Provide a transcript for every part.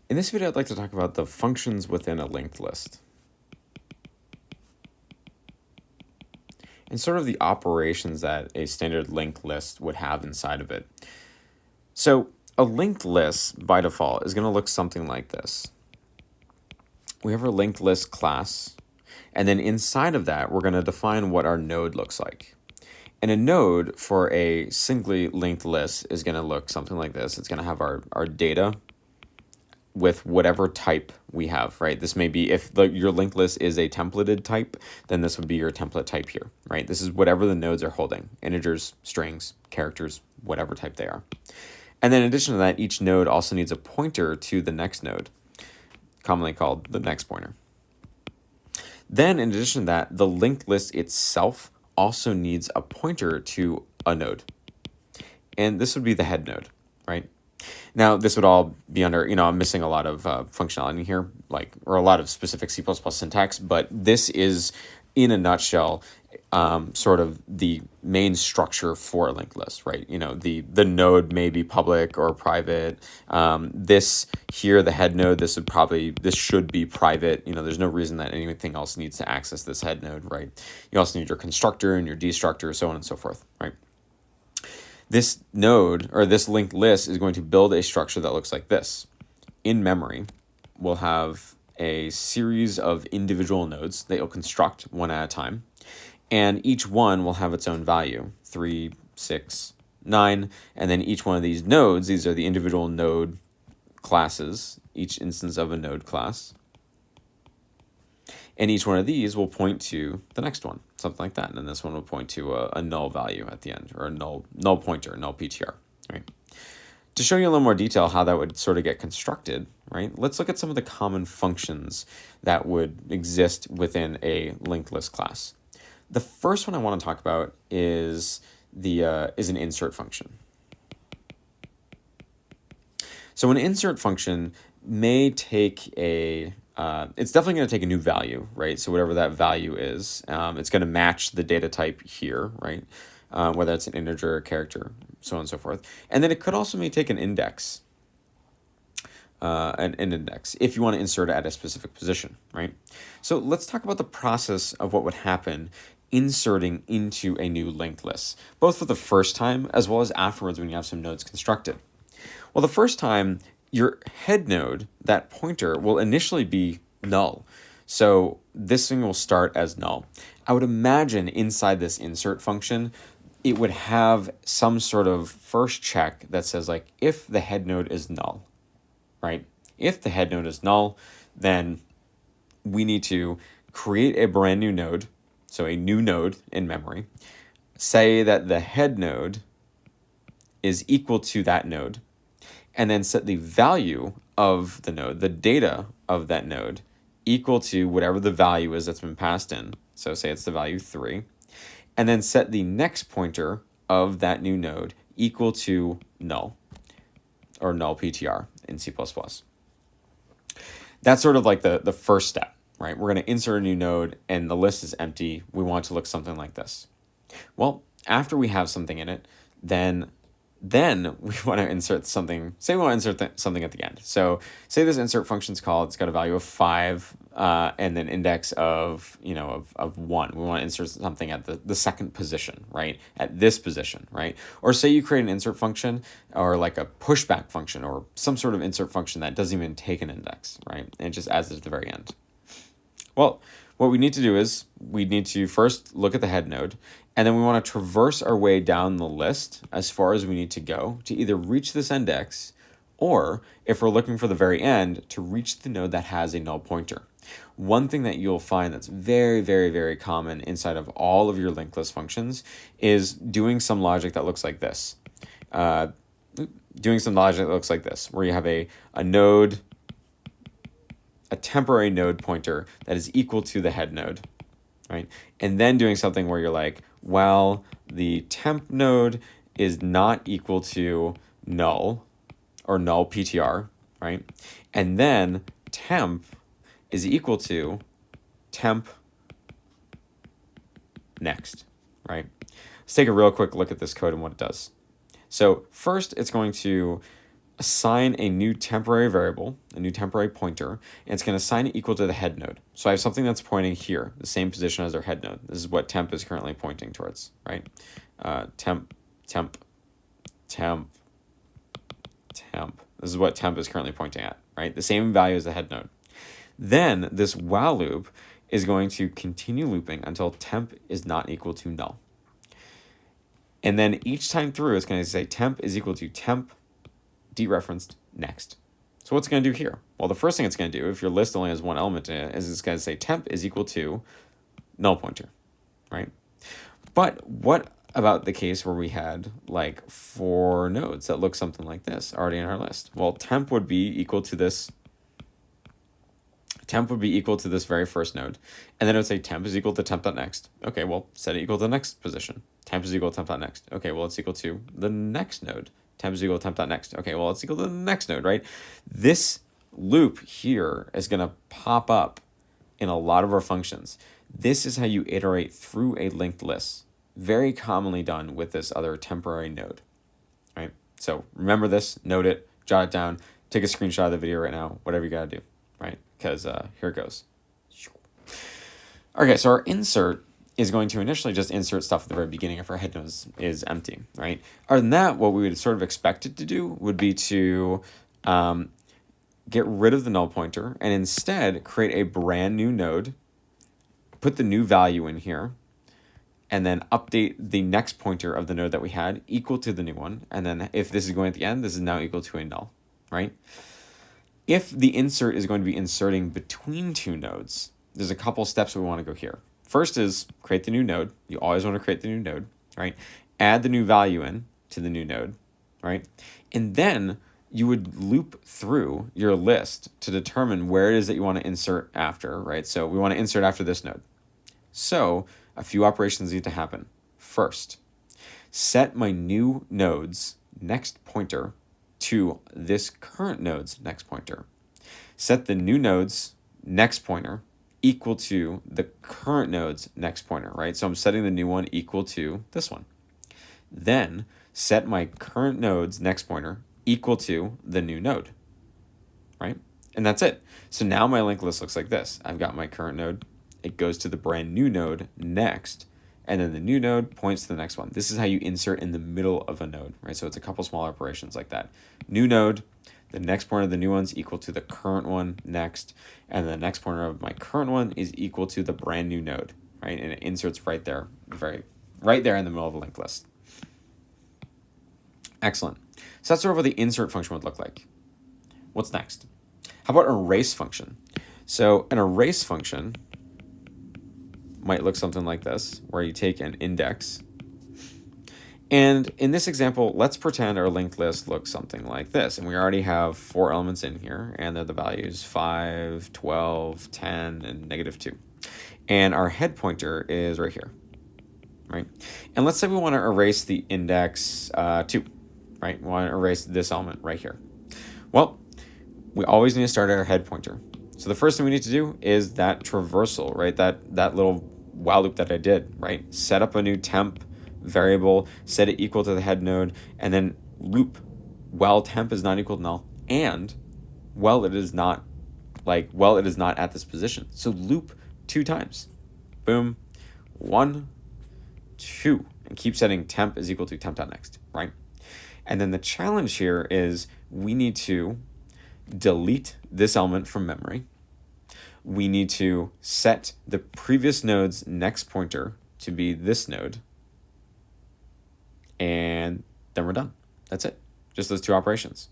In this video, I'd like to talk about the functions within a linked list and sort of the operations that a standard linked list would have inside of it. So a linked list by default is going to look something like this. We have our linked list class, and then inside of that, we're going to define what our node looks like. And a node for a singly linked list is going to look something like this. It's going to have our data with whatever type we have, right? This may be, if your linked list is a templated type, then this would be your template type here, right? This is whatever the nodes are holding, integers, strings, characters, whatever type they are. And then in addition to that, each node also needs a pointer to the next node, commonly called the next pointer. Then in addition to that, the linked list itself also needs a pointer to a node. And this would be the head node, right? Now, this would all be under, I'm missing a lot of functionality here, or a lot of specific C++ syntax, but this is, in a nutshell, sort of the main structure for a linked list, right? The node may be public or private. This here, the head node, this should be private. There's no reason that anything else needs to access this head node, right? You also need your constructor and your destructor, so on and so forth, right? This node, or this linked list, is going to build a structure that looks like this. In memory, we'll have a series of individual nodes that you'll construct one at a time, and each one will have its own value, 3, 6, 9, and then each one of these nodes, these are the individual node classes, each instance of a node class, and each one of these will point to the next one, something like that. And then this one will point to a null value at the end, or a null pointer, null PTR, right? To show you a little more detail how that would sort of get constructed, right? Let's look at some of the common functions that would exist within a linked list class. The first one I want to talk about is an insert function. So an insert function may take it's definitely going to take a new value, right? So whatever that value is, it's going to match the data type here, right? Whether it's an integer or character, so on and so forth. And then it could also may take an index, an index, if you want to insert it at a specific position, right? So let's talk about the process of what would happen inserting into a new linked list, both for the first time as well as afterwards when you have some nodes constructed. Well, the first time, your head node, that pointer, will initially be null. So this thing will start as null. I would imagine inside this insert function, it would have some sort of first check that says, like, if the head node is null, right? If the head node is null, then we need to create a brand new node, so a new node in memory, say that the head node is equal to that node, and then set the value of the node, the data of that node, equal to whatever the value is that's been passed in. So say it's the value 3. And then set the next pointer of that new node equal to null, or null PTR in C++. That's sort of like the first step, right? We're going to insert a new node, and the list is empty. We want it to look something like this. Well, after we have something in it, then we want to insert something. Say we want to insert something at the end. So say this insert function's called, it's got a value of 5 and then index of 1. We want to insert something at the second position, right? At this position, right? Or say you create an insert function, or like a pushback function, or some sort of insert function that doesn't even take an index, right? And it just adds it at the very end. Well, what we need to do is we need to first look at the head node, and then we want to traverse our way down the list as far as we need to go to either reach this index, or if we're looking for the very end, to reach the node that has a null pointer. One thing that you'll find that's very, very, very common inside of all of your linked list functions is doing some logic that looks like this. Where you have a node, a temporary node pointer that is equal to the head node, right? And then doing something where you're like, well, the temp node is not equal to null, or null PTR, right? And then temp is equal to temp next, right? Let's take a real quick look at this code and what it does. So first, it's going to assign a new temporary variable, a new temporary pointer, and it's going to assign it equal to the head node. So I have something that's pointing here, the same position as our head node. This is what temp is currently pointing towards, right? Temp, temp, temp, temp. This is what temp is currently pointing at, right? The same value as the head node. Then this while loop is going to continue looping until temp is not equal to null. And then each time through, it's going to say temp is equal to temp dereferenced next. So what's it going to do here? Well, the first thing it's going to do, if your list only has one element in it, is it's going to say temp is equal to null pointer, right? But what about the case where we had like 4 nodes that look something like this already in our list? Well, temp would be equal to this very first node. And then it would say temp is equal to temp.next. Okay, well, set it equal to the next position. Temp is equal to temp.next. Okay, well, it's equal to the next node. Temp is equal to temp.next. Okay, well, it's equal to the next node, right? This loop here is going to pop up in a lot of our functions. This is how you iterate through a linked list. Very commonly done with this other temporary node, right? So remember this, note it, jot it down, take a screenshot of the video right now, whatever you got to do, right? Because here it goes. Okay, so our insert is going to initially just insert stuff at the very beginning if our head node is empty, right? Other than that, what we would sort of expect it to do would be to get rid of the null pointer and instead create a brand new node, put the new value in here, and then update the next pointer of the node that we had equal to the new one. And then if this is going at the end, this is now equal to a null, right? If the insert is going to be inserting between 2 nodes, there's a couple steps we want to go here. First is create the new node. You always want to create the new node, right? Add the new value in to the new node, right? And then you would loop through your list to determine where it is that you want to insert after, right? So we want to insert after this node. So a few operations need to happen. First, set my new node's next pointer to this current node's next pointer. Set the new node's next pointer equal to the current node's next pointer, right? So I'm setting the new one equal to this one. Then set my current node's next pointer equal to the new node, right? And that's it. So now my linked list looks like this. I've got my current node. It goes to the brand new node next, and then the new node points to the next one. This is how you insert in the middle of a node, right? So it's a couple small operations like that. New node, the next pointer of the new one's equal to the current one next, and the next pointer of my current one is equal to the brand new node, right? And it inserts right there, right there in the middle of a linked list. Excellent. So that's sort of what the insert function would look like. What's next? How about an erase function? So an erase function might look something like this, where you take an index. And in this example, let's pretend our linked list looks something like this. And we already have 4 elements in here, and they're the values 5, 12, 10, and -2. And our head pointer is right here, right? And let's say we want to erase the index 2, right? We want to erase this element right here. Well, we always need to start at our head pointer. So the first thing we need to do is that traversal, right? That little while loop that I did, right? Set up a new temp variable, set it equal to the head node, and then loop while temp is not equal to null, and while it is not at this position. So loop 2 times. Boom. 1, 2. And keep setting temp is equal to temp.next, right? And then the challenge here is we need to delete this element from memory. We need to set the previous node's next pointer to be this node. And then we're done. That's it. Just those 2 operations.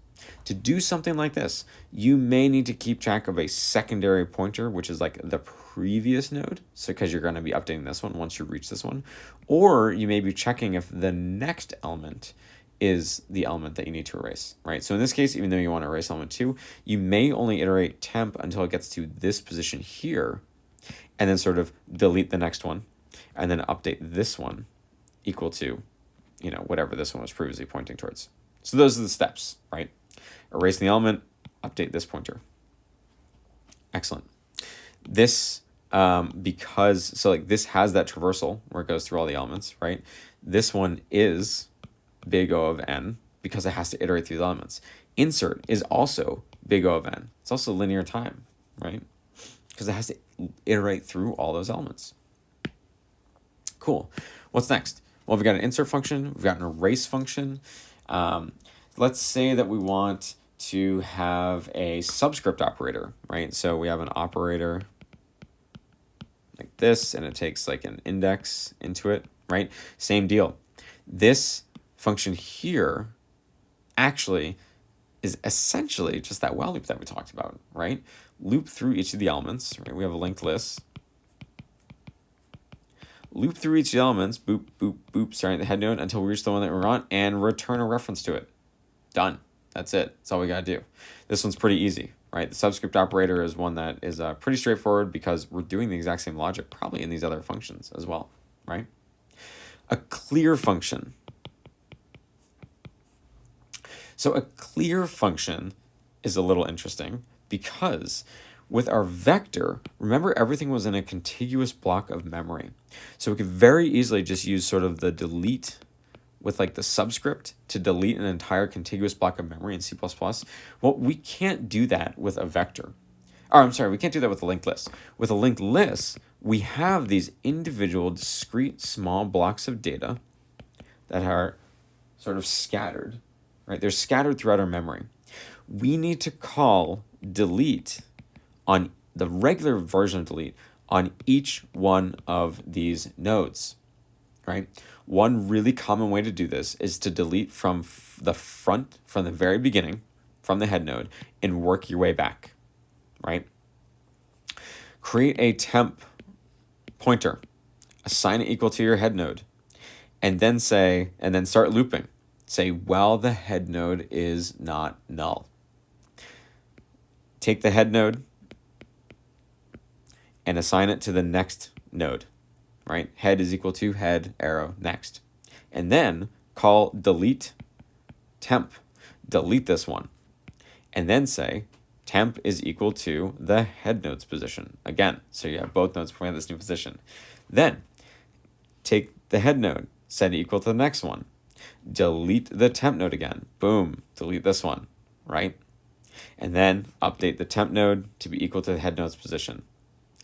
To do something like this, you may need to keep track of a secondary pointer, which is like the previous node. So because you're going to be updating this one once you reach this one. Or you may be checking if the next element is the element that you need to erase, right? So in this case, even though you want to erase element 2, you may only iterate temp until it gets to this position here, and then sort of delete the next one, and then update this one equal to, whatever this one was previously pointing towards. So those are the steps, right? Erase the element, update this pointer. Excellent. This, this has that traversal where it goes through all the elements, right? This one is big O of n because it has to iterate through the elements. Insert is also big O of n. It's also linear time, right? Because it has to iterate through all those elements. Cool. What's next? Well, we've got an insert function. We've got an erase function. Let's say that we want to have a subscript operator, right? So we have an operator like this, and it takes like an index into it, right? Same deal. This function here actually is essentially just that while loop that we talked about, right? Loop through each of the elements, right? We have a linked list. Loop through each of the elements, boop, boop, boop, starting at the head node until we reach the one that we want, and return a reference to it. Done. That's it. That's all we got to do. This one's pretty easy, right? The subscript operator is one that is pretty straightforward because we're doing the exact same logic probably in these other functions as well, right? A clear function. So a clear function is a little interesting because with our vector, remember everything was in a contiguous block of memory. So we could very easily just use sort of the delete with like the subscript to delete an entire contiguous block of memory in C++. Well, we can't do that with a vector. Or I'm sorry, we can't do that with a linked list. With a linked list, we have these individual discrete small blocks of data that are sort of scattered, right? They're scattered throughout our memory. We need to call delete on the regular version of delete on each one of these nodes, right? One really common way to do this is to delete from the front, from the very beginning, from the head node, and work your way back, right? Create a temp pointer, assign it equal to your head node, and then start looping. Say, while the head node is not null. Take the head node and assign it to the next node, right? Head is equal to head, arrow, next. And then call delete temp. Delete this one. And then say temp is equal to the head node's position. Again, so you have both nodes pointing at this new position. Then take the head node, set it equal to the next one. Delete the temp node again. Boom, delete this one, right? And then update the temp node to be equal to the head node's position.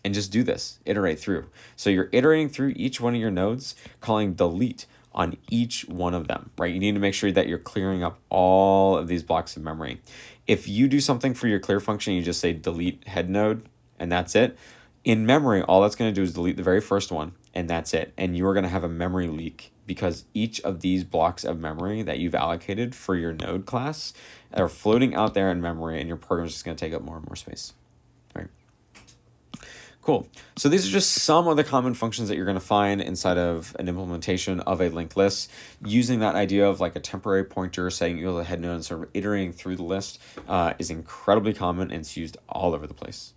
And just do this, iterate through. So you're iterating through each one of your nodes, calling delete on each one of them, right? You need to make sure that you're clearing up all of these blocks of memory. If you do something for your clear function, you just say delete head node, and that's it. In memory, all that's going to do is delete the very first one, and that's it. And you're going to have a memory leak because each of these blocks of memory that you've allocated for your node class are floating out there in memory, and your program is just going to take up more and more space, right? Cool. So these are just some of the common functions that you're going to find inside of an implementation of a linked list. Using that idea of like a temporary pointer, setting equal to the head node and sort of iterating through the list is incredibly common, and it's used all over the place.